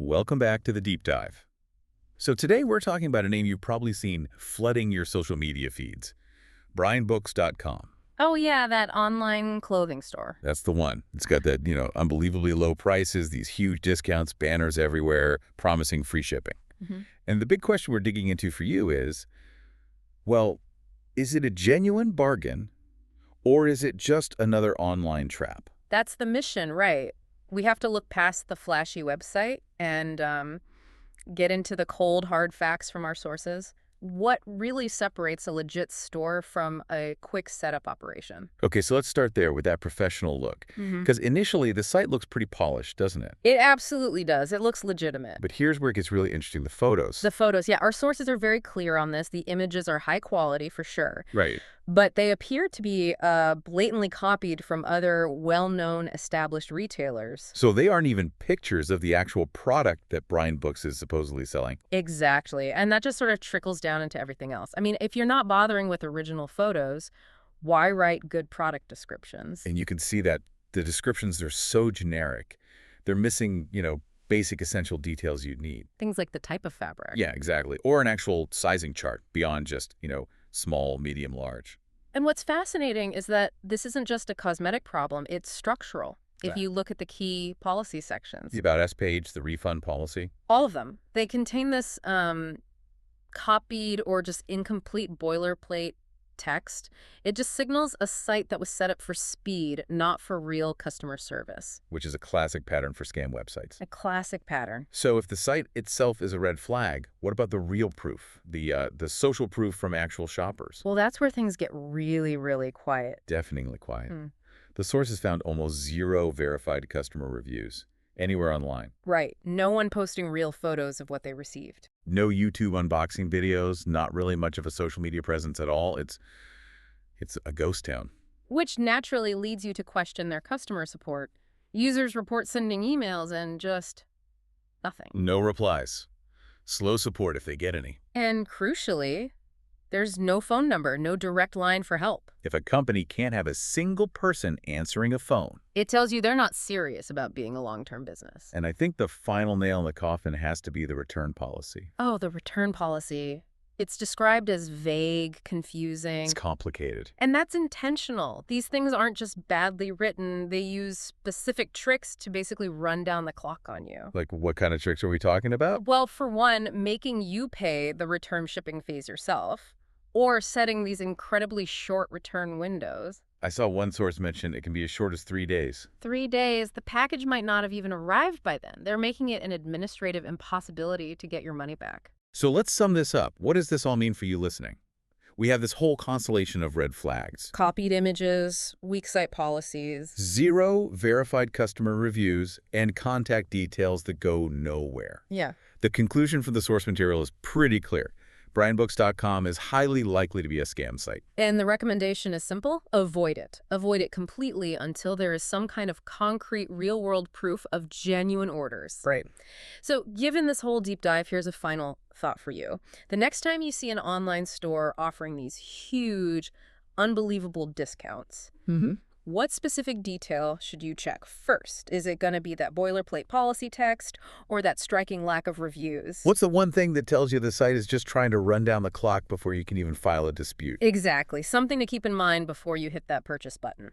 Welcome back to the deep dive. So today we're talking about a name you've probably seen flooding your social media feeds, Brinebooks.com. Oh, yeah, that online clothing store. That's the one. It's got that, unbelievably low prices, these huge discounts, banners everywhere, promising free shipping. hmm And the big question we're digging into for you is, well, is it a genuine bargain or is it just another online trap? That's the mission, right? We have to look past the flashy website and get into the cold, hard facts from our sources. What really separates a legit store from a quick setup operation? Okay, so let's start there with that professional look. hmm Because initially, the site looks pretty polished, doesn't it? It absolutely does. It looks legitimate. But here's where it gets really interesting, the photos. The photos, yeah, our sources are very clear on this. The images are high quality for sure, Right. but they appear to be blatantly copied from other well-known established retailers. So they aren't even pictures of the actual product that Brian Books is supposedly selling. Exactly. And that just sort of trickles down into everything else. I mean, if you're not bothering with original photos, why write good product descriptions? And you can see that the descriptions are so generic. They're missing, basic essential details you'd need. Things like the type of fabric. Yeah, exactly. Or an actual sizing chart beyond just, small, medium, large. And what's fascinating is that this isn't just a cosmetic problem, it's structural. If Yeah. you look at the key policy sections, The About Us page, the refund policy. all of them, they contain this copied or just incomplete boilerplate text. It just signals a site that was set up for speed, not for real customer service. Which is a classic pattern for scam websites. A classic pattern. So if the site itself is a red flag, what about the real proof, the social proof from actual shoppers? Well, that's where things get really, really quiet. Deafeningly quiet. Hmm. The sources found almost zero verified customer reviews anywhere online. Right. No one posting real photos of what they received. No YouTube unboxing videos, not really much of a social media presence at all. It's a ghost town. Which naturally leads you to question their customer support. Users report sending emails and just nothing. No replies. Slow support if they get any. And crucially, there's no phone number, no direct line for help. If a company can't have a single person answering a phone. It tells you they're not serious about being a long-term business. And I think the final nail in the coffin has to be the return policy. Oh, the return policy. It's described as vague, confusing. It's complicated. And that's intentional. These things aren't just badly written. They use specific tricks to basically run down the clock on you. Like, what kind of tricks are we talking about? Well, for one, making you pay the return shipping fees yourself, or setting these incredibly short return windows. I saw one source mention it can be as short as 3 days. 3 days, the package might not have even arrived by then. They're making it an administrative impossibility to get your money back. So let's sum this up. What does this all mean for you listening? We have this whole constellation of red flags. Copied images, weak site policies. Zero verified customer reviews and contact details that go nowhere. Yeah. The conclusion from the source material is pretty clear. Brinebooks.com is highly likely to be a scam site. And the recommendation is simple: avoid it. Avoid it completely until there is some kind of concrete real-world proof of genuine orders. Right. So given this whole deep dive, here's a final thought for you. The next time you see an online store offering these huge, unbelievable discounts, what specific detail should you check first? Is it going to be that boilerplate policy text or that striking lack of reviews? What's the one thing that tells you the site is just trying to run down the clock before you can even file a dispute? Exactly. Something to keep in mind before you hit that purchase button.